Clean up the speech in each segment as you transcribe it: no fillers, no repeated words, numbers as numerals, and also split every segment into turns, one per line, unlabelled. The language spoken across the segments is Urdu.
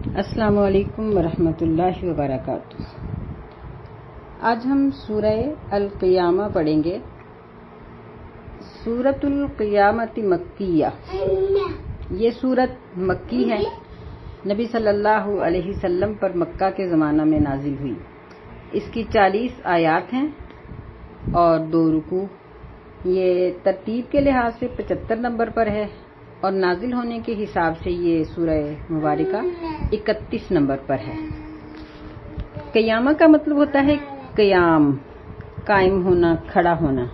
السلام علیکم ورحمۃ اللہ وبرکاتہ۔ آج ہم سورہ القیامہ پڑھیں گے۔ سورۃ القیامۃ مکیہ، یہ سورت مکی ہے، نبی صلی اللہ علیہ وسلم پر مکہ کے زمانہ میں نازل ہوئی۔ اس کی 40 آیات ہیں اور 2 رکوع۔ یہ ترتیب کے لحاظ سے 75 نمبر پر ہے اور نازل ہونے کے حساب سے یہ سورہ مبارکہ 31 نمبر پر ہے۔ قیامہ کا مطلب ہوتا ہے قیام، قائم ہونا، کھڑا ہونا،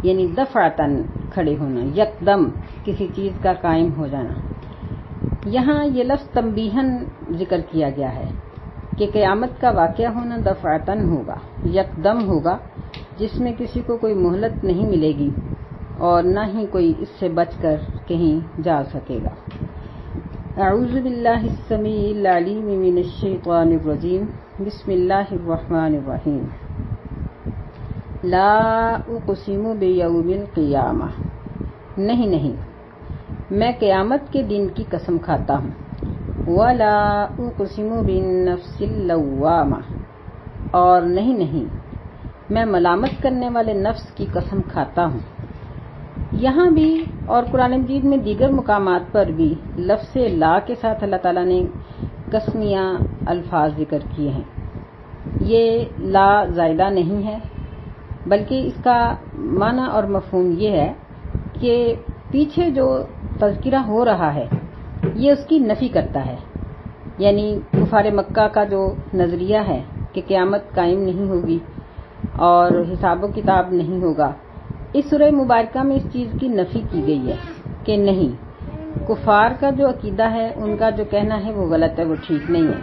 یعنی دفعتاً کھڑے ہونا، یکدم کسی چیز کا قائم ہو جانا۔ یہاں یہ لفظ تنبیہاً ذکر کیا گیا ہے کہ قیامت کا واقعہ ہونا دفعتاً ہوگا، یکدم ہوگا، جس میں کسی کو کوئی مہلت نہیں ملے گی اور نہ ہی کوئی اس سے بچ کر کہیں جا سکے گا۔ اعوذ باللہ السمیع العلیم من الشیطان الرجیم، بسم اللہ الرحمن الرحیم۔ لا اقسم بیوم القیامہ، نہیں، میں قیامت کے دن کی قسم کھاتا ہوں۔ ولا اقسم بالنفس اللوامہ، اور نہیں، میں ملامت کرنے والے نفس کی قسم کھاتا ہوں۔ یہاں بھی اور قرآن مجید میں دیگر مقامات پر بھی لفظ لا کے ساتھ اللہ تعالیٰ نے قسمیہ الفاظ ذکر کیے ہیں۔ یہ لا زائدہ نہیں ہے، بلکہ اس کا معنی اور مفہوم یہ ہے کہ پیچھے جو تذکرہ ہو رہا ہے یہ اس کی نفی کرتا ہے، یعنی کفار مکہ کا جو نظریہ ہے کہ قیامت قائم نہیں ہوگی اور حساب و کتاب نہیں ہوگا، اس سورہ مبارکہ میں اس چیز کی نفی کی گئی ہے کہ نہیں، کفار کا جو عقیدہ ہے، ان کا جو کہنا ہے وہ غلط ہے، وہ ٹھیک نہیں ہے۔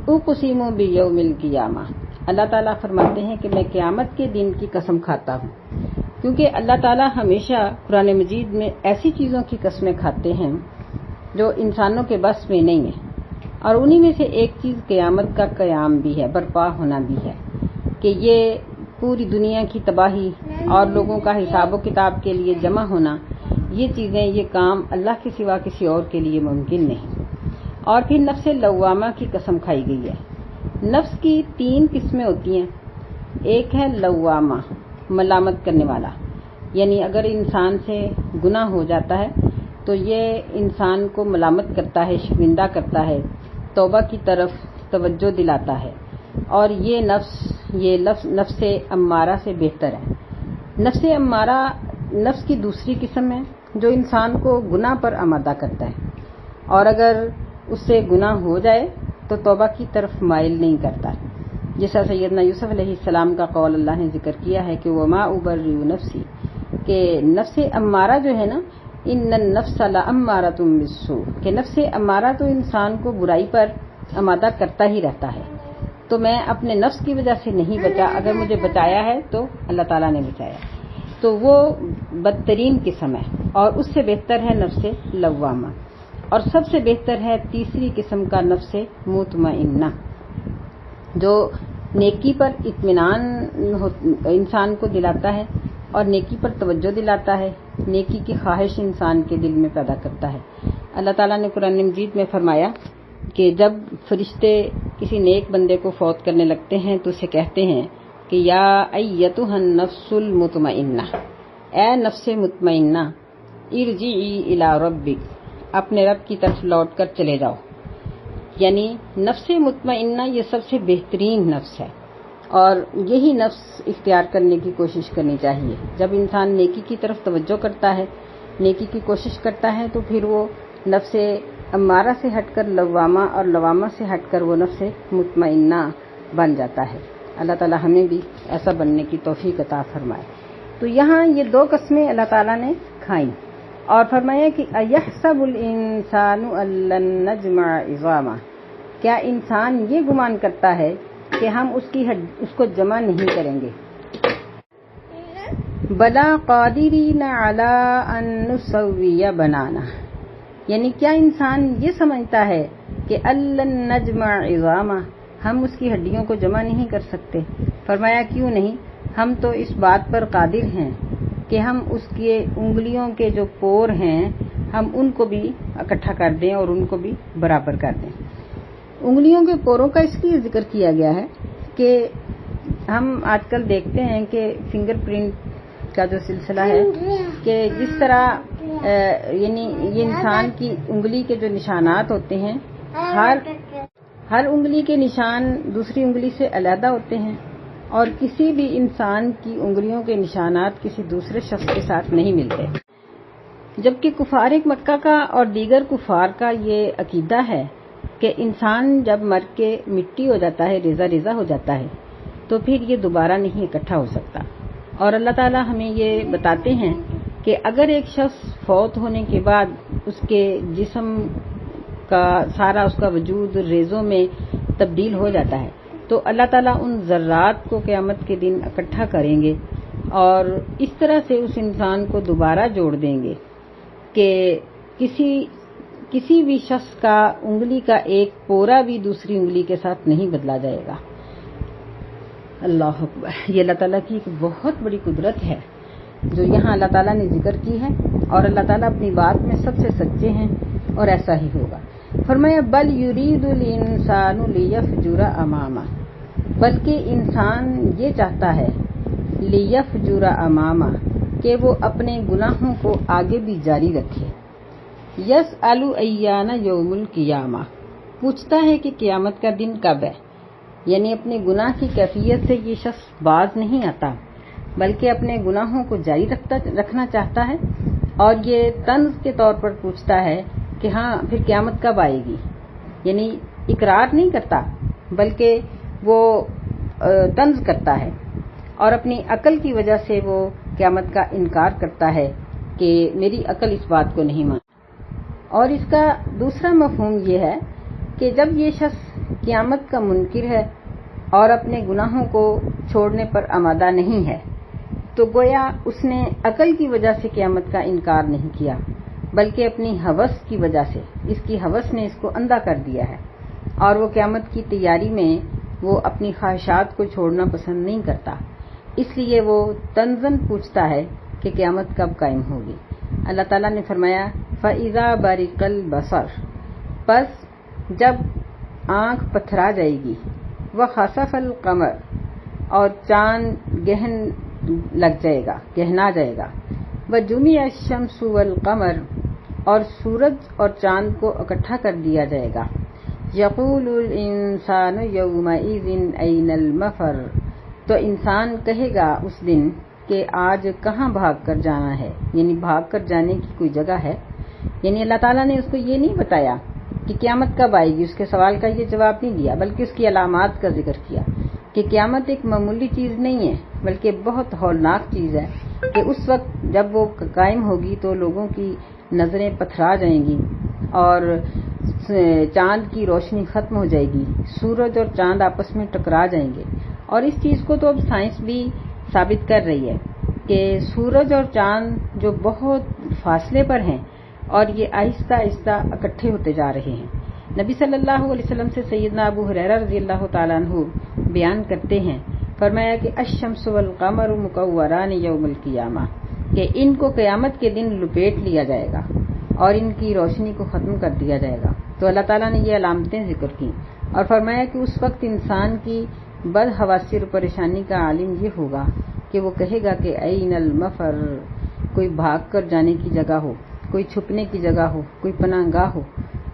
اقسم بیوم القیامہ، اللہ تعالیٰ فرماتے ہیں کہ میں قیامت کے دن کی قسم کھاتا ہوں، کیونکہ اللہ تعالیٰ ہمیشہ قرآن مجید میں ایسی چیزوں کی قسمیں کھاتے ہیں جو انسانوں کے بس میں نہیں ہے، اور انہی میں سے ایک چیز قیامت کا قیام بھی ہے، برپا ہونا بھی ہے، کہ یہ پوری دنیا کی تباہی اور لوگوں کا حساب و کتاب کے لیے جمع ہونا، یہ چیزیں، یہ کام اللہ کے سوا کسی اور کے لیے ممکن نہیں۔ اور پھر نفس لوامہ کی قسم کھائی گئی ہے۔ نفس کی 3 قسمیں ہوتی ہیں۔ ایک ہے لوامہ، ملامت کرنے والا، یعنی اگر انسان سے گناہ ہو جاتا ہے تو یہ انسان کو ملامت کرتا ہے، شرمندہ کرتا ہے، توبہ کی طرف توجہ دلاتا ہے، اور یہ نفس امارہ سے بہتر ہے۔ نفس امارہ نفس کی دوسری قسم ہے جو انسان کو گناہ پر آمادہ کرتا ہے، اور اگر اس سے گناہ ہو جائے تو توبہ کی طرف مائل نہیں کرتا، جیسا سیدنا یوسف علیہ السلام کا قول اللہ نے ذکر کیا ہے کہ وما ابرئ نفسی، کہ نفس امارہ جو ہے نا، ان النفس لامارۃ بالسوء، کہ نفس امارہ تو انسان کو برائی پر آمادہ کرتا ہی رہتا ہے۔ تو میں اپنے نفس کی وجہ سے نہیں بچا، اگر مجھے بچایا ہے تو اللہ تعالیٰ نے بچایا، تو وہ بدترین قسم ہے، اور اس سے بہتر ہے نفس لوامہ، اور سب سے بہتر ہے تیسری قسم کا نفس مطمئنہ، جو نیکی پر اطمینان انسان کو دلاتا ہے اور نیکی پر توجہ دلاتا ہے، نیکی کی خواہش انسان کے دل میں پیدا کرتا ہے۔ اللہ تعالیٰ نے قرآن مجید میں فرمایا کہ جب فرشتے کسی نیک بندے کو فوت کرنے لگتے ہیں تو اسے کہتے ہیں کہ یا ایتھا النفس المطمئنہ، اے نفس مطمئنہ، ارجعی الی ربک، اپنے رب کی طرف لوٹ کر چلے جاؤ۔ یعنی نفس مطمئنہ یہ سب سے بہترین نفس ہے، اور یہی نفس اختیار کرنے کی کوشش کرنی چاہیے۔ جب انسان نیکی کی طرف توجہ کرتا ہے، نیکی کی کوشش کرتا ہے، تو پھر وہ نفس امارہ سے ہٹ کر لوامہ، اور لوامہ سے ہٹ کر وہ نفس مطمئنہ بن جاتا ہے۔ اللہ تعالی ہمیں بھی ایسا بننے کی توفیق عطا فرمائے۔ تو یہاں یہ 2 قسمیں اللہ تعالیٰ نے کھائیں اور فرمایا کہ ایحسب الانسان ان لن نجمع عظامہ، کیا انسان یہ گمان کرتا ہے کہ ہم اس کو جمع نہیں کریں گے؟ بلا قادرین علی ان نسوی بنانہ، یعنی کیا انسان یہ سمجھتا ہے کہ ان لن نجمع عظامہ، ہم اس کی ہڈیوں کو جمع نہیں کر سکتے؟ فرمایا کیوں نہیں، ہم تو اس بات پر قادر ہیں کہ ہم اس کے انگلیوں کے جو پور ہیں ہم ان کو بھی اکٹھا کر دیں اور ان کو بھی برابر کر دیں۔ انگلیوں کے پوروں کا اس لیے ذکر کیا گیا ہے کہ ہم آج کل دیکھتے ہیں کہ فنگر پرنٹ کا جو سلسلہ ہے کہ جس طرح یعنی یہ انسان کی انگلی کے جو نشانات ہوتے ہیں ہر انگلی کے نشان دوسری انگلی سے علیحدہ ہوتے ہیں اور کسی بھی انسان کی انگلیوں کے نشانات کسی دوسرے شخص کے ساتھ نہیں ملتے، جبکہ کفار مکہ کا اور دیگر کفار کا یہ عقیدہ ہے کہ انسان جب مر کے مٹی ہو جاتا ہے، ریزہ ریزہ ہو جاتا ہے، تو پھر یہ دوبارہ نہیں اکٹھا ہو سکتا، اور اللہ تعالی ہمیں یہ بتاتے ہیں کہ اگر ایک شخص فوت ہونے کے بعد اس کے جسم کا سارا اس کا وجود ریزوں میں تبدیل ہو جاتا ہے تو اللہ تعالیٰ ان ذرات کو قیامت کے دن اکٹھا کریں گے اور اس طرح سے اس انسان کو دوبارہ جوڑ دیں گے کہ کسی بھی شخص کا انگلی کا ایک پورا بھی دوسری انگلی کے ساتھ نہیں بدلا جائے گا۔ اللہ اکبر، یہ اللہ تعالیٰ کی ایک بہت بڑی قدرت ہے جو یہاں اللہ تعالیٰ نے ذکر کی ہے، اور اللہ تعالیٰ اپنی بات میں سب سے سچے ہیں اور ایسا ہی ہوگا۔ فرمایا بل یرید الانسان لیفجر امامہ، بلکہ انسان یہ چاہتا ہے لیفجر امامہ کہ وہ اپنے گناہوں کو آگے بھی جاری رکھے۔ یسأل ایان یوم القیامہ، پوچھتا ہے کہ قیامت کا دن کب ہے، یعنی اپنے گناہ کی کیفیت سے یہ شخص باز نہیں آتا بلکہ اپنے گناہوں کو جاری رکھنا چاہتا ہے، اور یہ طنز کے طور پر پوچھتا ہے کہ ہاں پھر قیامت کب آئے گی، یعنی اقرار نہیں کرتا بلکہ وہ طنز کرتا ہے اور اپنی عقل کی وجہ سے وہ قیامت کا انکار کرتا ہے کہ میری عقل اس بات کو نہیں مانتی۔ اور اس کا دوسرا مفہوم یہ ہے کہ جب یہ شخص قیامت کا منکر ہے اور اپنے گناہوں کو چھوڑنے پر آمادہ نہیں ہے تو گویا اس نے عقل کی وجہ سے قیامت کا انکار نہیں کیا بلکہ اپنی ہوس کی وجہ سے، اس کی ہوس نے اس کو اندھا کر دیا ہے، اور وہ قیامت کی تیاری میں وہ اپنی خواہشات کو چھوڑنا پسند نہیں کرتا، اس لیے وہ طنزاً پوچھتا ہے کہ قیامت کب قائم ہوگی۔ اللہ تعالیٰ نے فرمایا فَإِذَا بَرِقَ الْبَصَرُ، پس جب آنکھ پتھرا جائے گی، وَخَسَفَ الْقَمَرُ، اور چاند گہنا جائے گا، وَجُمِعَ الشَّمْسُ وَالْقَمَرُ، اور سورج اور چاند کو اکٹھا کر دیا جائے گا، یقول الانسان یومئذ این المفر، تو انسان کہے گا اس دن کہ آج کہاں بھاگ کر جانا ہے، یعنی بھاگ کر جانے کی کوئی جگہ ہے، یعنی اللہ تعالیٰ نے اس کو یہ نہیں بتایا کہ قیامت کب آئے گی، اس کے سوال کا یہ جواب نہیں دیا بلکہ اس کی علامات کا ذکر کیا کہ قیامت ایک معمولی چیز نہیں ہے بلکہ بہت ہولناک چیز ہے کہ اس وقت جب وہ قائم ہوگی تو لوگوں کی نظریں پتھرا جائیں گی اور چاند کی روشنی ختم ہو جائے گی، سورج اور چاند آپس میں ٹکرا جائیں گے، اور اس چیز کو تو اب سائنس بھی ثابت کر رہی ہے کہ سورج اور چاند جو بہت فاصلے پر ہیں اور یہ آہستہ آہستہ اکٹھے ہوتے جا رہے ہیں۔ نبی صلی اللہ علیہ وسلم سے سیدنا ابو ہریرہ رضی اللہ تعالیٰ عنہ بیان کرتے ہیں، فرمایا کہ الشمس والقمر مکوران یوم القیامہ، کہ ان کو قیامت کے دن لپیٹ لیا جائے گا اور ان کی روشنی کو ختم کر دیا جائے گا۔ تو اللہ تعالیٰ نے یہ علامتیں ذکر کی اور فرمایا کہ اس وقت انسان کی بدحواسی اور پریشانی کا عالم یہ ہوگا کہ وہ کہے گا کہ این المفر، کوئی بھاگ کر جانے کی جگہ ہو، کوئی چھپنے کی جگہ ہو، کوئی پناہ گاہ ہو،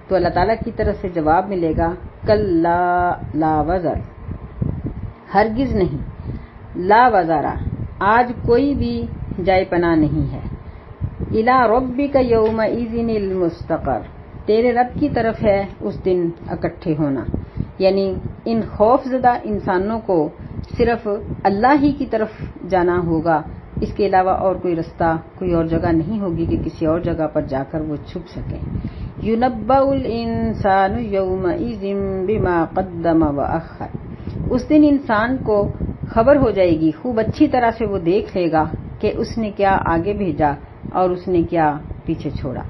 تو اللہ تعالیٰ کی طرف سے جواب ملے گا کلا لا وزر، ہرگز نہیں، لا وزارہ، آج کوئی بھی جائے پناہ نہیں ہے، الی ربک یومئذ المستقر، تیرے رب کی طرف ہے اس دن اکٹھے ہونا، یعنی ان خوف زدہ انسانوں کو صرف اللہ ہی کی طرف جانا ہوگا، اس کے علاوہ اور کوئی رستہ، کوئی اور جگہ نہیں ہوگی کہ کسی اور جگہ پر جا کر وہ چھپ سکیں۔ یُنَبَّأُ الْإِنسَانُ یَوْمَئِذٍ بِمَا قَدَّمَ وَأَخَّرَ، اس دن انسان کو خبر ہو جائے گی، خوب اچھی طرح سے وہ دیکھ لے گا کہ اس نے کیا آگے بھیجا اور اس نے کیا پیچھے چھوڑا۔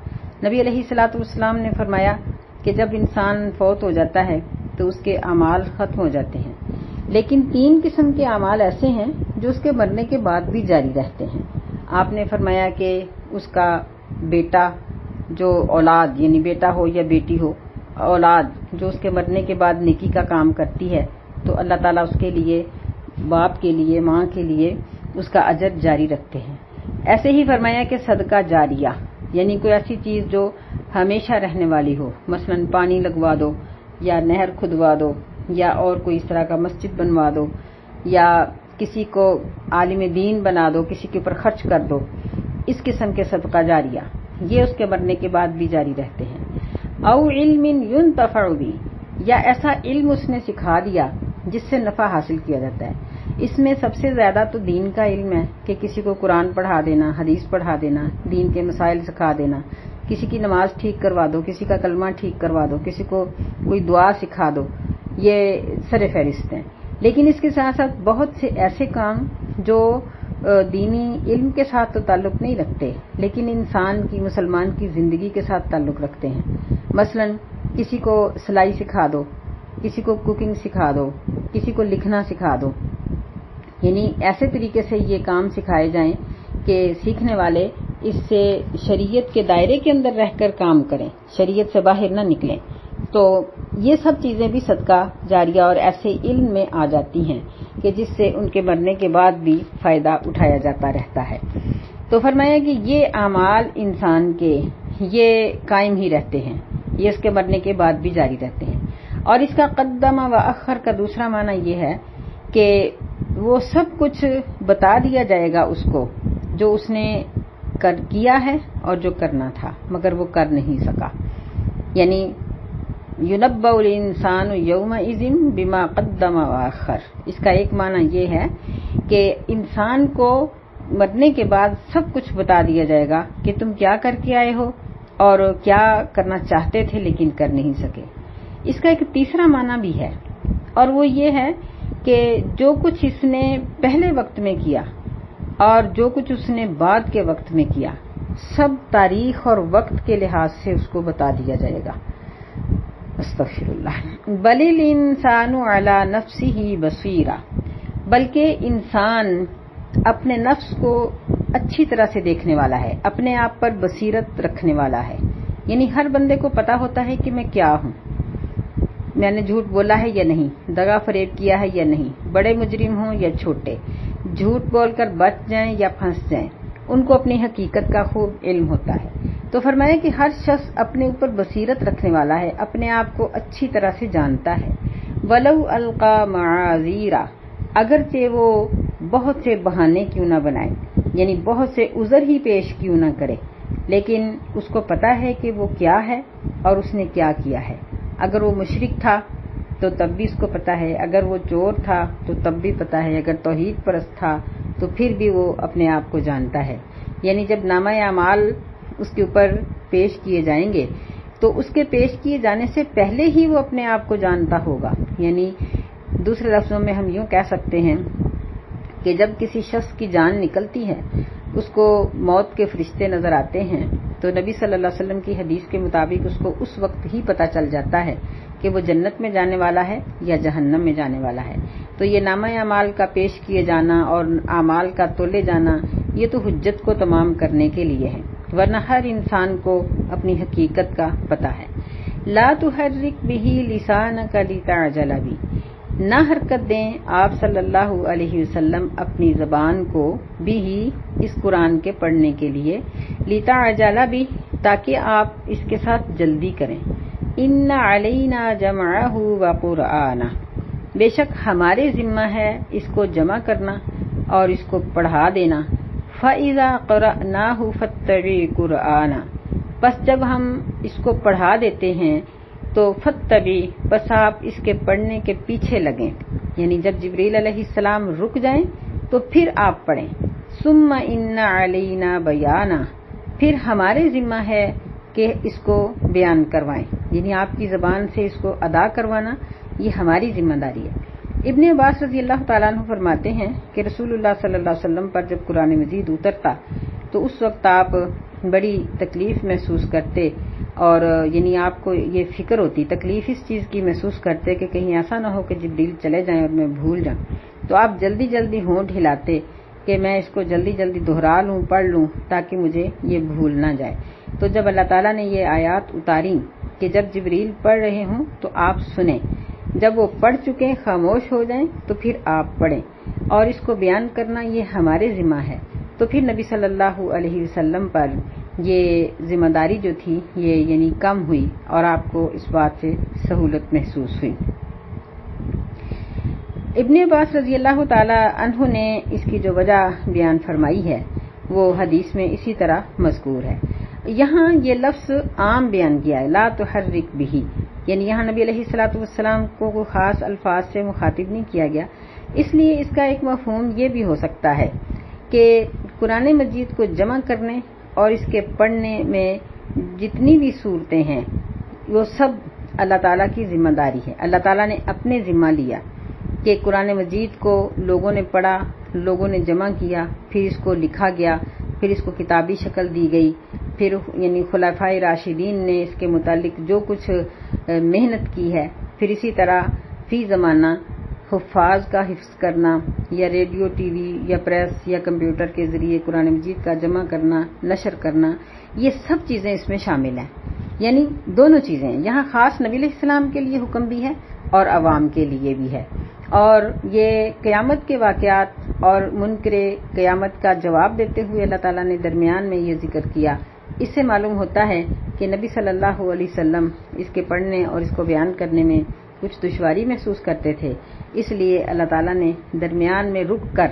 نبی علیہ الصلوۃ والسلام نے فرمایا کہ جب انسان فوت ہو جاتا ہے تو اس کے اعمال ختم ہو جاتے ہیں، لیکن 3 قسم کے اعمال ایسے ہیں جو اس کے مرنے کے بعد بھی جاری رہتے ہیں۔ آپ نے فرمایا کہ اس کا بیٹا، جو اولاد یعنی بیٹا ہو یا بیٹی ہو، اولاد جو اس کے مرنے کے بعد نیکی کا کام کرتی ہے تو اللہ تعالیٰ اس کے لیے، باپ کے لیے، ماں کے لیے اس کا اجر جاری رکھتے ہیں۔ ایسے ہی فرمایا کہ صدقہ جاریہ یعنی کوئی ایسی چیز جو ہمیشہ رہنے والی ہو، مثلا پانی لگوا دو یا نہر کھدوا دو یا اور کوئی اس طرح کا مسجد بنوا دو یا کسی کو عالم دین بنا دو، کسی کے اوپر خرچ کر دو، اس قسم کے صدقہ جاریہ یہ اس کے مرنے کے بعد بھی جاری رہتے ہیں۔ او علم ينتفع به یا ایسا علم اس نے سکھا دیا جس سے نفع حاصل کیا جاتا ہے۔ اس میں سب سے زیادہ تو دین کا علم ہے کہ کسی کو قرآن پڑھا دینا، حدیث پڑھا دینا، دین کے مسائل سکھا دینا، کسی کی نماز ٹھیک کروا دو، کسی کا کلمہ ٹھیک کروا دو، کسی کو کوئی دعا سکھا دو، یہ سر فہرست ہیں۔ لیکن اس کے ساتھ ساتھ بہت سے ایسے کام جو دینی علم کے ساتھ تو تعلق نہیں رکھتے لیکن انسان کی، مسلمان کی زندگی کے ساتھ تعلق رکھتے ہیں۔ مثلا کسی کو سلائی سکھا دو، کسی کو کوکنگ سکھا دو، کسی کو لکھنا سکھا دو، یعنی ایسے طریقے سے یہ کام سکھائے جائیں کہ سیکھنے والے اس سے شریعت کے دائرے کے اندر رہ کر کام کریں، شریعت سے باہر نہ نکلیں۔ تو یہ سب چیزیں بھی صدقہ جاریہ اور ایسے علم میں آ جاتی ہیں کہ جس سے ان کے مرنے کے بعد بھی فائدہ اٹھایا جاتا رہتا ہے۔ تو فرمایا کہ یہ اعمال انسان کے یہ قائم ہی رہتے ہیں، یہ اس کے مرنے کے بعد بھی جاری رہتے ہیں۔ اور اس کا قدم و اخر کا دوسرا معنی یہ ہے کہ وہ سب کچھ بتا دیا جائے گا اس کو جو اس نے کیا ہے اور جو کرنا تھا مگر وہ کر نہیں سکا، یعنی يُنَبَّأُ الْإِنسَانُ يَوْمَئِذٍ بِمَا قَدَّمَ وَأَخَّرَ۔ اس کا ایک معنی یہ ہے کہ انسان کو مرنے کے بعد سب کچھ بتا دیا جائے گا کہ تم کیا کر کے آئے ہو اور کیا کرنا چاہتے تھے لیکن کر نہیں سکے۔ اس کا ایک تیسرا معنی بھی ہے اور وہ یہ ہے کہ جو کچھ اس نے پہلے وقت میں کیا اور جو کچھ اس نے بعد کے وقت میں کیا سب تاریخ اور وقت کے لحاظ سے اس کو بتا دیا جائے گا۔ استغفر اللہ۔ بل الانسان علی نفسہ بصیرہ، بلکہ انسان اپنے نفس کو اچھی طرح سے دیکھنے والا ہے، اپنے آپ پر بصیرت رکھنے والا ہے، یعنی ہر بندے کو پتا ہوتا ہے کہ میں کیا ہوں، میں نے جھوٹ بولا ہے یا نہیں، دغا فریب کیا ہے یا نہیں، بڑے مجرم ہوں یا چھوٹے، جھوٹ بول کر بچ جائیں یا پھنس جائیں، ان کو اپنی حقیقت کا خوب علم ہوتا ہے۔ تو فرمایا کہ ہر شخص اپنے اوپر بصیرت رکھنے والا ہے، اپنے آپ کو اچھی طرح سے جانتا ہے۔ وَلَوْ أَلْقَى مَعَاذِيرًا، اگرچہ وہ بہت سے بہانے کیوں نہ بنائے، یعنی بہت سے عذر ہی پیش کیوں نہ کرے، لیکن اس کو پتا ہے کہ وہ کیا ہے اور اس نے کیا کیا ہے۔ اگر وہ مشرک تھا تو تب بھی اس کو پتا ہے، اگر وہ چور تھا تو تب بھی پتا ہے، اگر توحید پرست تھا تو پھر بھی وہ اپنے آپ کو جانتا ہے۔ یعنی جب نامہ اعمال اس کے اوپر پیش کیے جائیں گے تو اس کے پیش کیے جانے سے پہلے ہی وہ اپنے آپ کو جانتا ہوگا۔ یعنی دوسرے لفظوں میں ہم یوں کہہ سکتے ہیں کہ جب کسی شخص کی جان نکلتی ہے، اس کو موت کے فرشتے نظر آتے ہیں تو نبی صلی اللہ علیہ وسلم کی حدیث کے مطابق اس کو اس وقت ہی پتہ چل جاتا ہے کہ وہ جنت میں جانے والا ہے یا جہنم میں جانے والا ہے۔ تو یہ نامہ اعمال کا پیش کیے جانا اور اعمال کا تولے جانا یہ تو حجت کو تمام کرنے کے لیے ہے، ورنہ ہر انسان کو اپنی حقیقت کا پتہ ہے۔ لا تحرک به لسانک لتعجل به، نہ حرکت دیں آپ صلی اللہ علیہ وسلم اپنی زبان کو بھی اس قرآن کے پڑھنے کے لیے، لتعجل به تاکہ آپ اس کے ساتھ جلدی کریں۔ ان علینا جمعہ وقرآنہ، بے شک ہمارے ذمہ ہے اس کو جمع کرنا اور اس کو پڑھا دینا۔ فَإِذَا قَرَأْنَاهُ فَاتَّبِعْ قُرْآنَهُ، پس جب ہم اس کو پڑھا دیتے ہیں تو فَاتَّبِعْ، پس آپ اس کے پڑھنے کے پیچھے لگیں، یعنی جب جبریل علیہ السلام رک جائیں تو پھر آپ پڑھیں۔ ثُمَّ إِنَّ عَلَيْنَا بَيَانَهُ، پھر ہمارے ذمہ ہے کہ اس کو بیان کروائیں، یعنی آپ کی زبان سے اس کو ادا کروانا یہ ہماری ذمہ داری ہے۔ ابن عباس رضی اللہ تعالیٰ عنہ فرماتے ہیں کہ رسول اللہ صلی اللہ علیہ وسلم پر جب قرآن مجید اترتا تو اس وقت آپ بڑی تکلیف محسوس کرتے اور یعنی آپ کو یہ فکر ہوتی، تکلیف اس چیز کی محسوس کرتے کہ کہیں ایسا نہ ہو کہ جبریل چلے جائیں اور میں بھول جاؤں، تو آپ جلدی جلدی ہونٹ ہلاتے کہ میں اس کو جلدی جلدی دہرا لوں، پڑھ لوں تاکہ مجھے یہ بھول نہ جائے۔ تو جب اللہ تعالیٰ نے یہ آیات اتاری کہ جب جبریل پڑھ رہے ہوں تو آپ سنیں، جب وہ پڑھ چکے خاموش ہو جائیں تو پھر آپ پڑھیں، اور اس کو بیان کرنا یہ ہمارے ذمہ ہے۔ تو پھر نبی صلی اللہ علیہ وسلم پر یہ ذمہ داری جو تھی یہ یعنی کم ہوئی، اور آپ کو اس بات سے سہولت محسوس ہوئی۔ ابن عباس رضی اللہ تعالی عنہ نے اس کی جو وجہ بیان فرمائی ہے وہ حدیث میں اسی طرح مذکور ہے۔ یہاں یہ لفظ عام بیان کیا ہے، لا تحرک بہ، یعنی یہاں نبی علیہ الصلوۃ والسلام کو کوئی خاص الفاظ سے مخاطب نہیں کیا گیا۔ اس لیے اس کا ایک مفہوم یہ بھی ہو سکتا ہے کہ قرآن مجید کو جمع کرنے اور اس کے پڑھنے میں جتنی بھی صورتیں ہیں وہ سب اللہ تعالیٰ کی ذمہ داری ہے۔ اللہ تعالیٰ نے اپنے ذمہ لیا کہ قرآن مجید کو لوگوں نے پڑھا، لوگوں نے جمع کیا، پھر اس کو لکھا گیا، پھر اس کو کتابی شکل دی گئی، پھر یعنی خلفائے راشدین نے اس کے متعلق جو کچھ محنت کی ہے، پھر اسی طرح فی زمانہ حفاظ کا حفظ کرنا، یا ریڈیو، ٹی وی یا پریس یا کمپیوٹر کے ذریعے قرآن مجید کا جمع کرنا، نشر کرنا، یہ سب چیزیں اس میں شامل ہیں۔ یعنی دونوں چیزیں، یہاں خاص نبی علیہ السلام کے لیے حکم بھی ہے اور عوام کے لیے بھی ہے۔ اور یہ قیامت کے واقعات اور منکر قیامت کا جواب دیتے ہوئے اللہ تعالیٰ نے درمیان میں یہ ذکر کیا۔ اس سے معلوم ہوتا ہے کہ نبی صلی اللہ علیہ وسلم اس کے پڑھنے اور اس کو بیان کرنے میں کچھ دشواری محسوس کرتے تھے، اس لیے اللہ تعالیٰ نے درمیان میں رک کر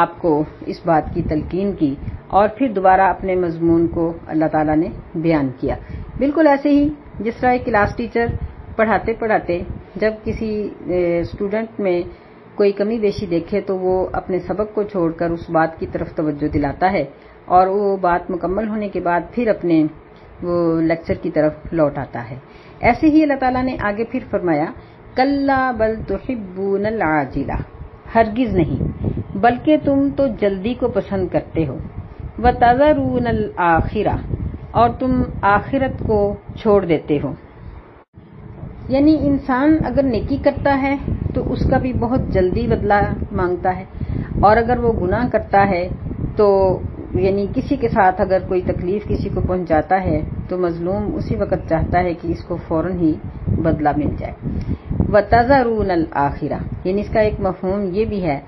آپ کو اس بات کی تلقین کی، اور پھر دوبارہ اپنے مضمون کو اللہ تعالیٰ نے بیان کیا۔ بالکل ایسے ہی جس طرح ایک کلاس ٹیچر پڑھاتے پڑھاتے جب کسی اسٹوڈنٹ میں کوئی کمی بیشی دیکھے تو وہ اپنے سبق کو چھوڑ کر اس بات کی طرف توجہ دلاتا ہے، اور وہ بات مکمل ہونے کے بعد پھر اپنے وہ لیکچر کی طرف لوٹ آتا ہے۔ ایسے ہی اللہ تعالیٰ نے آگے پھر فرمایا، کلا بل تحبون العاجلہ، ہرگز نہیں بلکہ تم تو جلدی کو پسند کرتے ہو، وتذرون الآخرہ، اور تم آخرت کو چھوڑ دیتے ہو۔ یعنی انسان اگر نیکی کرتا ہے تو اس کا بھی بہت جلدی بدلہ مانگتا ہے، اور اگر وہ گناہ کرتا ہے تو یعنی کسی کے ساتھ اگر کوئی تکلیف کسی کو پہنچاتا ہے تو مظلوم اسی وقت چاہتا ہے کہ اس کو فوراً ہی بدلہ مل جائے۔ وَتَذَرُونَ الْآخِرَةَ، یعنی اس کا ایک مفہوم یہ بھی ہے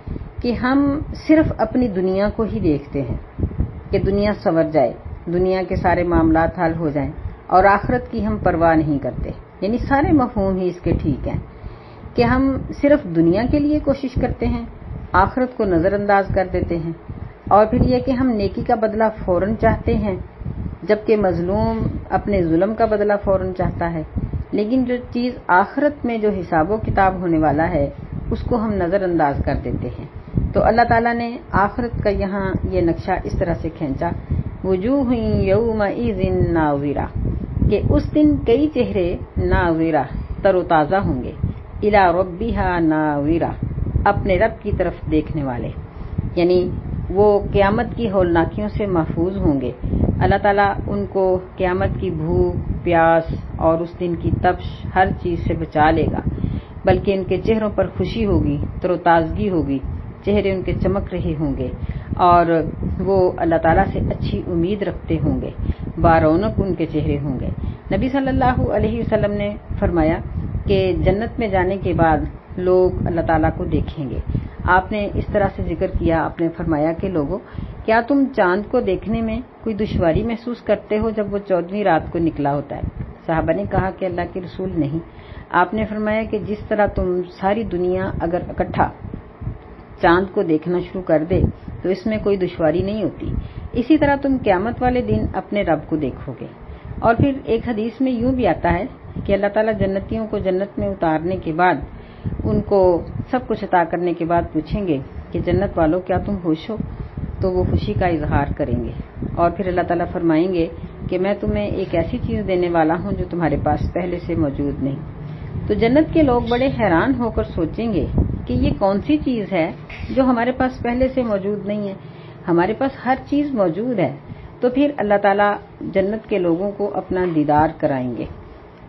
کہ ہم صرف اپنی دنیا کو ہی دیکھتے ہیں کہ دنیا سنور جائے، دنیا کے سارے معاملات حل ہو جائیں، اور آخرت کی ہم پرواہ نہیں کرتے۔ یعنی سارے مفہوم ہی اس کے ٹھیک ہیں کہ ہم صرف دنیا کے لیے کوشش کرتے ہیں، آخرت کو نظر انداز کر دیتے ہیں، اور پھر یہ کہ ہم نیکی کا بدلہ فوراً چاہتے ہیں، جبکہ مظلوم اپنے ظلم کا بدلہ فوراً چاہتا ہے، لیکن جو چیز آخرت میں جو حساب و کتاب ہونے والا ہے اس کو ہم نظر انداز کر دیتے ہیں۔ تو اللہ تعالیٰ نے آخرت کا یہاں یہ نقشہ اس طرح سے کھینچا، وجوہ یومئذ ناظرہ، کہ اس دن کئی چہرے ناظرہ، تر و تازہ ہوں گے، الی ربہا ناظرہ، اپنے رب کی طرف دیکھنے والے، یعنی وہ قیامت کی ہولناکیوں سے محفوظ ہوں گے۔ اللہ تعالیٰ ان کو قیامت کی بھوک، پیاس اور اس دن کی تپش ہر چیز سے بچا لے گا، بلکہ ان کے چہروں پر خوشی ہوگی، تر و تازگی ہوگی، چہرے ان کے چمک رہے ہوں گے، اور وہ اللہ تعالیٰ سے اچھی امید رکھتے ہوں گے، بارونق ان کے چہرے ہوں گے۔ نبی صلی اللہ علیہ وسلم نے فرمایا کہ جنت میں جانے کے بعد لوگ اللہ تعالیٰ کو دیکھیں گے۔ آپ نے اس طرح سے ذکر کیا، آپ نے فرمایا کہ لوگوں، کیا تم چاند کو دیکھنے میں کوئی دشواری محسوس کرتے ہو جب وہ 14ویں رات کو نکلا ہوتا ہے؟ صحابہ نے کہا کہ اللہ کے رسول نہیں۔ آپ نے فرمایا کہ جس طرح تم ساری دنیا اگر اکٹھا چاند کو دیکھنا شروع کر دے تو اس میں کوئی دشواری نہیں ہوتی، اسی طرح تم قیامت والے دن اپنے رب کو دیکھو گے۔ اور پھر ایک حدیث میں یوں بھی آتا ہے کہ اللہ تعالیٰ جنتیوں کو جنت میں اتارنے کے بعد ان کو سب کچھ عطا کرنے کے بعد پوچھیں گے کہ جنت والوں کیا تم خوش ہو؟ تو وہ خوشی کا اظہار کریں گے، اور پھر اللہ تعالیٰ فرمائیں گے کہ میں تمہیں ایک ایسی چیز دینے والا ہوں جو تمہارے پاس پہلے سے موجود نہیں۔ تو جنت کے لوگ بڑے حیران ہو کر سوچیں گے کہ یہ کون سی چیز ہے جو ہمارے پاس پہلے سے موجود نہیں ہے، ہمارے پاس ہر چیز موجود ہے۔ تو پھر اللہ تعالیٰ جنت کے لوگوں کو اپنا دیدار کرائیں گے،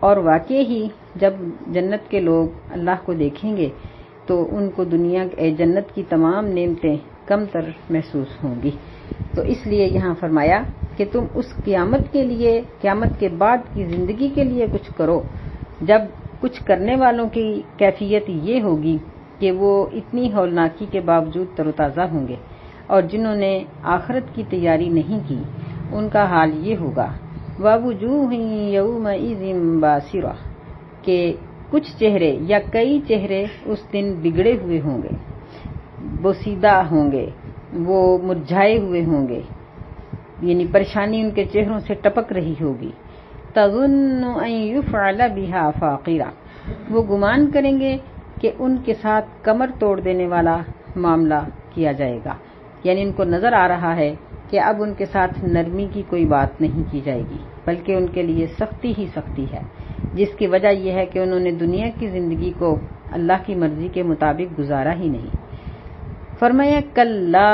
اور واقعی ہی جب جنت کے لوگ اللہ کو دیکھیں گے تو ان کو دنیا جنت کی تمام نعمتیں کم تر محسوس ہوں گی۔ تو اس لیے یہاں فرمایا کہ تم اس قیامت کے لیے، قیامت کے بعد کی زندگی کے لیے کچھ کرو، جب کچھ کرنے والوں کی کیفیت یہ ہوگی کہ وہ اتنی ہولناکی کے باوجود تر و تازہ ہوں گے، اور جنہوں نے آخرت کی تیاری نہیں کی ان کا حال یہ ہوگا وَوُجُوهٌ يَوْمَئِذٍ بَاسِرَةٌ کہ کچھ چہرے یا کئی چہرے اس دن بگڑے ہوئے ہوں گے، بوسیدہ ہوں گے، وہ مرجھائے ہوئے ہوں گے، یعنی پریشانی ان کے چہروں سے ٹپک رہی ہوگی۔ تَظُنُّ أَن يُفْعَلَ بِهَا فَاقِرَةٌ وہ گمان کریں گے کہ ان کے ساتھ کمر توڑ دینے والا معاملہ کیا جائے گا، یعنی ان کو نظر آ رہا ہے کہ اب ان کے ساتھ نرمی کی کوئی بات نہیں کی جائے گی، بلکہ ان کے لیے سختی ہی سختی ہے، جس کی وجہ یہ ہے کہ انہوں نے دنیا کی زندگی کو اللہ کی مرضی کے مطابق گزارا ہی نہیں۔ فرمایا کلا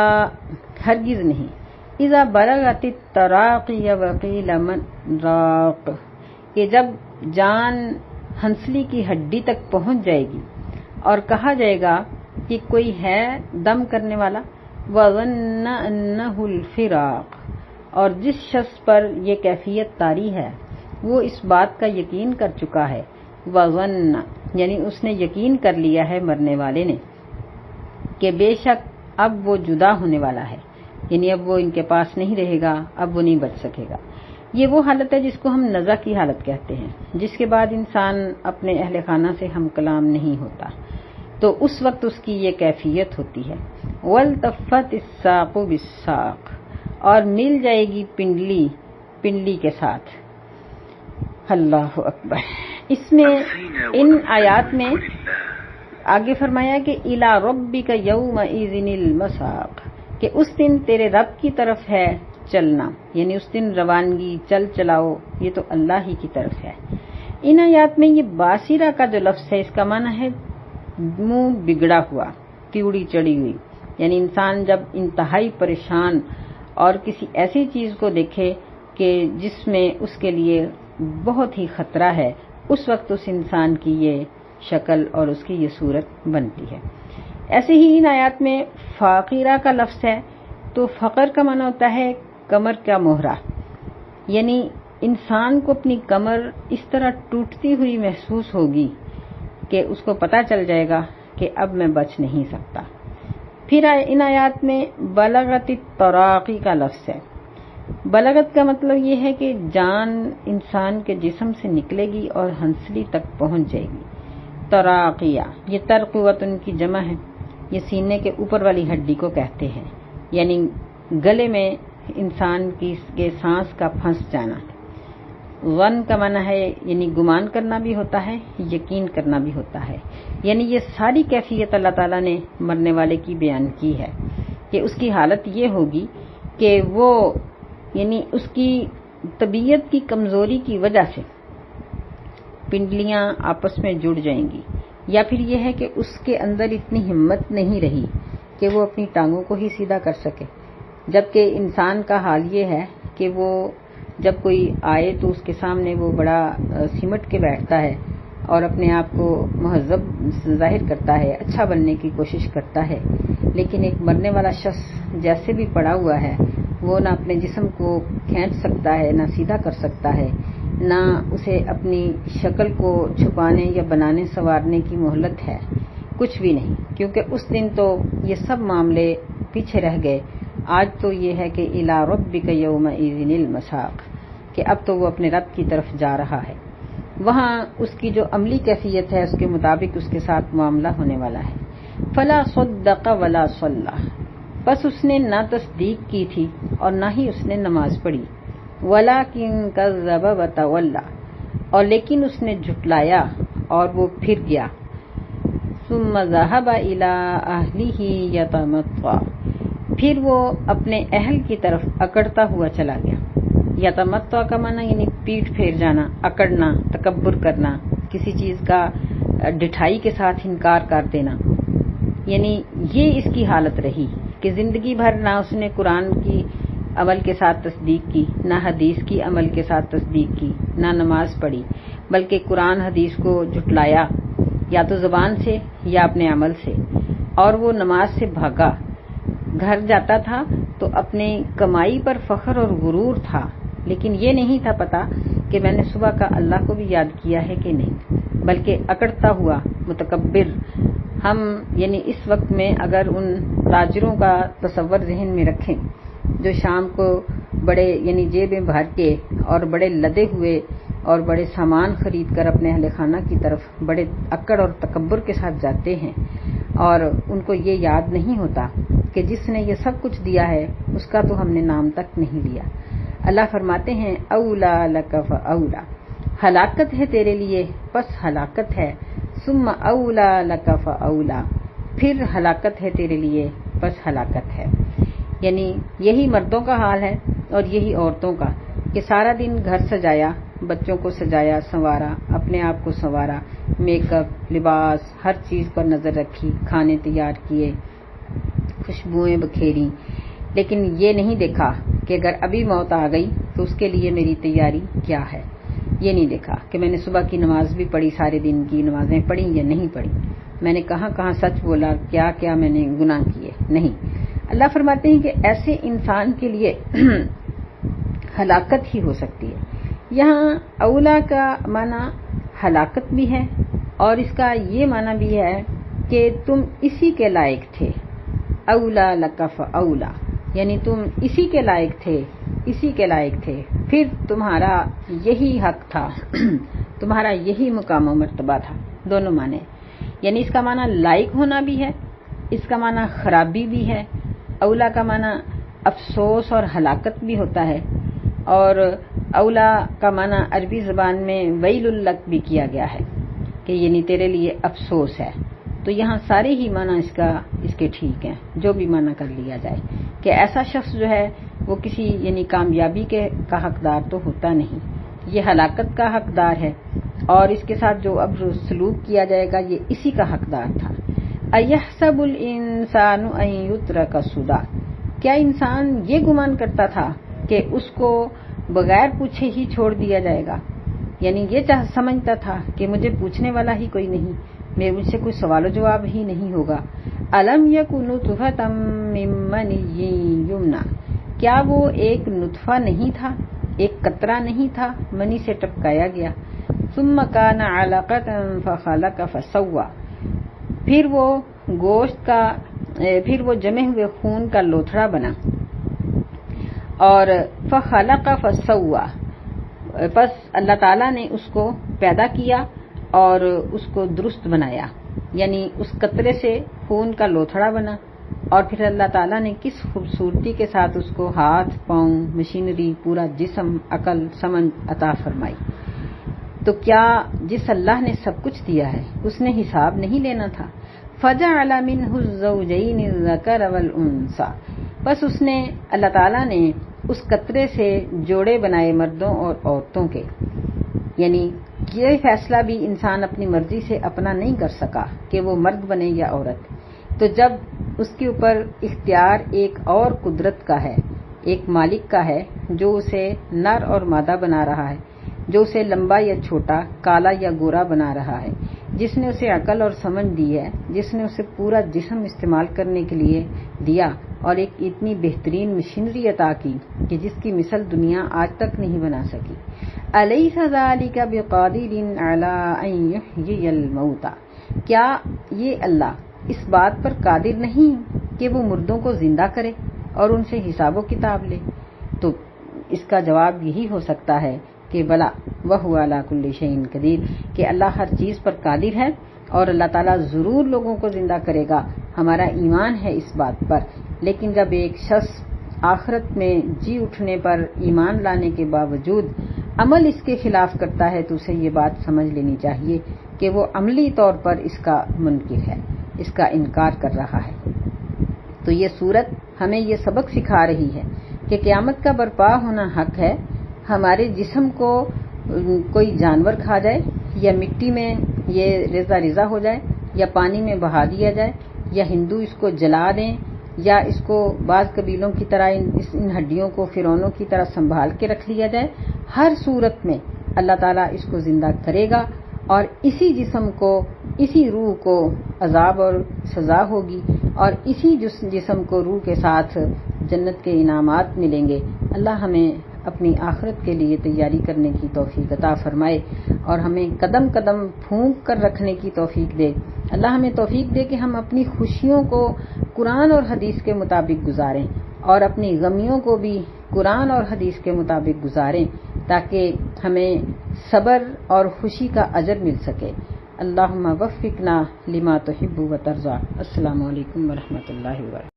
ہرگز نہیں، اذا بلغت التراقی وقیل من راق کہ جب جان ہنسلی کی ہڈی تک پہنچ جائے گی اور کہا جائے گا کہ کوئی ہے دم کرنے والا، وظن انہ الفراق اور جس شخص پر یہ کیفیت طاری ہے وہ اس بات کا یقین کر چکا ہے، وظن یعنی اس نے یقین کر لیا ہے مرنے والے نے کہ بے شک اب وہ جدا ہونے والا ہے، یعنی اب وہ ان کے پاس نہیں رہے گا، اب وہ نہیں بچ سکے گا۔ یہ وہ حالت ہے جس کو ہم نزع کی حالت کہتے ہیں، جس کے بعد انسان اپنے اہل خانہ سے ہم کلام نہیں ہوتا، تو اس وقت اس کی یہ کیفیت ہوتی ہے۔ وَالْتَفَّتِ السَّاقُ بِالسَّاقِ اور مل جائے گی پنڈلی پنڈلی کے ساتھ۔ اللہ اکبر۔ اس میں ان آیات میں آگے فرمایا کہ اِلیٰ رَبِّکَ یَوْمَئِذٍ الْمَسَاقُ کہ اس دن تیرے رب کی طرف ہے چلنا، یعنی اس دن روانگی، چل چلاؤ، یہ تو اللہ ہی کی طرف ہے۔ ان آیات میں یہ باصرہ کا جو لفظ ہے اس کا معنی ہے منہ بگڑا ہوا، تیوڑی چڑھی ہوئی، یعنی انسان جب انتہائی پریشان اور کسی ایسی چیز کو دیکھے کہ جس میں اس کے لیے بہت ہی خطرہ ہے، اس وقت اس انسان کی یہ شکل اور اس کی یہ صورت بنتی ہے۔ ایسے ہی ان آیات میں فاقرہ کا لفظ ہے، تو فقر کا معنی ہوتا ہے کمر کا مہرہ، یعنی انسان کو اپنی کمر اس طرح ٹوٹتی ہوئی محسوس ہوگی کہ اس کو پتہ چل جائے گا کہ اب میں بچ نہیں سکتا۔ پھر ان آیات میں بلغت التراقی کا لفظ ہے۔ بلغت کا مطلب یہ ہے کہ جان انسان کے جسم سے نکلے گی اور ہنسلی تک پہنچ جائے گی۔ تراقیہ یہ ترقوتن کی جمع ہے، یہ سینے کے اوپر والی ہڈی کو کہتے ہیں، یعنی گلے میں انسان کی سانس کا پھنس جانا۔ ظن کا معنی ہے یعنی گمان کرنا بھی ہوتا ہے، یقین کرنا بھی ہوتا ہے، یعنی یہ ساری کیفیت اللہ تعالیٰ نے مرنے والے کی بیان کی ہے کہ اس کی حالت یہ ہوگی کہ وہ یعنی اس کی طبیعت کی کمزوری کی وجہ سے پنڈلیاں آپس میں جڑ جائیں گی، یا پھر یہ ہے کہ اس کے اندر اتنی ہمت نہیں رہی کہ وہ اپنی ٹانگوں کو ہی سیدھا کر سکے، جبکہ انسان کا حال یہ ہے کہ وہ جب کوئی آئے تو اس کے سامنے وہ بڑا سمٹ کے بیٹھتا ہے اور اپنے آپ کو مہذب ظاہر کرتا ہے، اچھا بننے کی کوشش کرتا ہے، لیکن ایک مرنے والا شخص جیسے بھی پڑا ہوا ہے وہ نہ اپنے جسم کو کھینچ سکتا ہے، نہ سیدھا کر سکتا ہے، نہ اسے اپنی شکل کو چھپانے یا بنانے سنوارنے کی مہلت ہے، کچھ بھی نہیں، کیونکہ اس دن تو یہ سب معاملے پیچھے رہ گئے۔ آج تو یہ ہے کہ اِلیٰ رَبِّکَ یَوْمَئِذٍ الْمَسَاقُ کہ اب تو وہ اپنے رب کی طرف جا رہا ہے، وہاں اس کی جو عملی کیفیت ہے اس کے مطابق اس کے ساتھ معاملہ ہونے والا ہے۔ فَلَا صَدَّقَ وَلَا صَلَّىٰ بس اس نے نہ تصدیق کی تھی اور نہ ہی اس نے نماز پڑھی، وَلَٰكِن كَذَّبَ وَتَوَلَّىٰ اور لیکن اس نے جھٹلایا اور وہ پھر گیا۔ ثُمَّ ذَهَبَ إِلَىٰ أَهْلِهِ يَتَمَطَّىٰ پھر وہ اپنے اہل کی طرف اکڑتا ہوا چلا گیا۔ یتمتع کا معنی یعنی پیٹھ پھیر جانا، اکڑنا، تکبر کرنا، کسی چیز کا ڈٹھائی کے ساتھ انکار کر دینا، یعنی یہ اس کی حالت رہی کہ زندگی بھر نہ اس نے قرآن کی عمل کے ساتھ تصدیق کی، نہ حدیث کی عمل کے ساتھ تصدیق کی، نہ نماز پڑھی، بلکہ قرآن حدیث کو جھٹلایا یا تو زبان سے یا اپنے عمل سے، اور وہ نماز سے بھاگا، گھر جاتا تھا تو اپنے کمائی پر فخر اور غرور تھا، لیکن یہ نہیں تھا پتا کہ میں نے صبح کا اللہ کو بھی یاد کیا ہے کہ نہیں، بلکہ اکڑتا ہوا متکبر ہم یعنی اس وقت میں اگر ان تاجروں کا تصور ذہن میں رکھیں جو شام کو بڑے یعنی جیبیں بھر کے اور بڑے لدے ہوئے اور بڑے سامان خرید کر اپنے اہل خانہ کی طرف بڑے اکڑ اور تکبر کے ساتھ جاتے ہیں، اور ان کو یہ یاد نہیں ہوتا کہ جس نے یہ سب کچھ دیا ہے اس کا تو ہم نے نام تک نہیں لیا۔ اللہ فرماتے ہیں اولا لک فاولا، ہلاکت ہے تیرے لیے پس ہلاکت ہے، ثم اولا لک فاولا، پھر ہلاکت ہے تیرے لیے پس ہلاکت ہے۔ یعنی یہی مردوں کا حال ہے اور یہی عورتوں کا کہ سارا دن گھر سجایا، بچوں کو سجایا سنوارا، اپنے آپ کو سنوارا، میک اپ، لباس، ہر چیز پر نظر رکھی، کھانے تیار کیے، خوشبوئیں بکھیری، لیکن یہ نہیں دیکھا کہ اگر ابھی موت آ گئی تو اس کے لیے میری تیاری کیا ہے۔ یہ نہیں دیکھا کہ میں نے صبح کی نماز بھی پڑھی، سارے دن کی نمازیں پڑھی یا نہیں پڑھی، میں نے کہاں کہاں سچ بولا، کیا کیا میں نے گناہ کیے، نہیں۔ اللہ فرماتے ہیں کہ ایسے انسان کے لیے ہلاکت ہی ہو سکتی ہے۔ یہاں اولا کا معنی ہلاکت بھی ہے اور اس کا یہ معنی بھی ہے کہ تم اسی کے لائق تھے، اولا لک فاولا، یعنی تم اسی کے لائق تھے، اسی کے لائق تھے، پھر تمہارا یہی حق تھا، تمہارا یہی مقام و مرتبہ تھا، دونوں معنی۔ یعنی اس کا معنی لائق ہونا بھی ہے، اس کا معنی خرابی بھی ہے۔ اولا کا معنی افسوس اور ہلاکت بھی ہوتا ہے، اور اولا کا معنی عربی زبان میں ویل لک بھی کیا گیا ہے کہ یعنی تیرے لیے افسوس ہے۔ تو یہاں سارے ہی معنی اس کے ٹھیک ہیں، جو بھی معنی کر لیا جائے، کہ ایسا شخص جو ہے وہ کسی یعنی کامیابی کا حقدار تو ہوتا نہیں، یہ ہلاکت کا حقدار ہے، اور اس کے ساتھ جو اب سلوک کیا جائے گا یہ اسی کا حقدار تھا۔ اَيَحْسَبُ الْإِنسَانُ أَن يُتْرَكَ سُدًى، کیا انسان یہ گمان کرتا تھا کہ اس کو بغیر پوچھے ہی چھوڑ دیا جائے گا؟ یعنی یہ سمجھتا تھا کہ مجھے پوچھنے والا ہی کوئی نہیں، مجھ سے کوئی سوال و جواب ہی نہیں ہوگا۔ أَلَمْ يَكُ نُطْفَةً مِّن مَّنِيٍّ يُمْنَىٰ، کیا وہ ایک نطفہ نہیں تھا، ایک قطرہ نہیں تھا، منی سے ٹپکایا گیا۔ ثُمَّ كَانَ عَلَقَةً فَخَلَقَ فَسَوَّىٰ، پھر وہ جمے ہوئے خون کا لوتھڑا بنا، اور فَخَلَقَ فَسَوَّىٰ، پس اللہ تعالیٰ نے اس کو پیدا کیا اور اس کو درست بنایا، یعنی اس قطرے سے خون کا لوتھڑا بنا، اور پھر اللہ تعالیٰ نے کس خوبصورتی کے ساتھ اس کو ہاتھ، پاؤں، مشینری، پورا جسم، عقل، سمجھ عطا فرمائی۔ تو کیا جس اللہ نے سب کچھ دیا ہے اس نے حساب نہیں لینا تھا؟ فَجَعَلَ مِنْهُ الزَّوْجَيْنِ الذَّكَرَ وَالْأُنثَىٰ، بس اس نے اللہ تعالیٰ نے اس قطرے سے جوڑے بنائے مردوں اور عورتوں کے، یعنی یہ فیصلہ بھی انسان اپنی مرضی سے اپنا نہیں کر سکا کہ وہ مرد بنے یا عورت، تو جب اس کے اوپر اختیار ایک اور قدرت کا ہے، ایک مالک کا ہے جو اسے نر اور مادہ بنا رہا ہے، جو اسے لمبا یا چھوٹا، کالا یا گورا بنا رہا ہے، جس نے اسے عقل اور سمجھ دی ہے، جس نے اسے پورا جسم استعمال کرنے کے لیے دیا اور ایک اتنی بہترین مشینری عطا کی کہ جس کی مثل دنیا آج تک نہیں بنا سکی۔ أَلَيْسَ ذَلِكَ بِقَادِرٍ عَلَىٰ أَن يُحْيِيَ الْمَوْتَىٰ، کیا یہ اللہ اس بات پر قادر نہیں کہ وہ مردوں کو زندہ کرے اور ان سے حساب و کتاب لے؟ تو اس کا جواب یہی ہو سکتا ہے کہ بلا وَهُوَ عَلَىٰ كُلِّ شَيْءٍ قَدِيرٌ، کہ اللہ ہر چیز پر قادر ہے اور اللہ تعالیٰ ضرور لوگوں کو زندہ کرے گا، ہمارا ایمان ہے اس بات پر۔ لیکن جب ایک شخص آخرت میں جی اٹھنے پر ایمان لانے کے باوجود عمل اس کے خلاف کرتا ہے تو اسے یہ بات سمجھ لینی چاہیے کہ وہ عملی طور پر اس کا منکر ہے، اس کا انکار کر رہا ہے۔ تو یہ صورت ہمیں یہ سبق سکھا رہی ہے کہ قیامت کا برپا ہونا حق ہے۔ ہمارے جسم کو کوئی جانور کھا جائے یا مٹی میں یہ ریزہ ریزہ ہو جائے یا پانی میں بہا دیا جائے یا ہندو اس کو جلا دیں یا اس کو بعض قبیلوں کی طرح ان ہڈیوں کو فرعونوں کی طرح سنبھال کے رکھ لیا جائے، ہر صورت میں اللہ تعالیٰ اس کو زندہ کرے گا اور اسی جسم کو، اسی روح کو عذاب اور سزا ہوگی اور اسی جسم کو روح کے ساتھ جنت کے انعامات ملیں گے۔ اللہ ہمیں اپنی آخرت کے لیے تیاری کرنے کی توفیق عطا فرمائے اور ہمیں قدم قدم پھونک کر رکھنے کی توفیق دے۔ اللہ ہمیں توفیق دے کہ ہم اپنی خوشیوں کو قرآن اور حدیث کے مطابق گزاریں اور اپنی غمیوں کو بھی قرآن اور حدیث کے مطابق گزاریں تاکہ ہمیں صبر اور خوشی کا اجر مل سکے۔ اللہم وفقنا لما تحب و ترضی۔ السلام علیکم ورحمۃ اللہ وبرکاتہ۔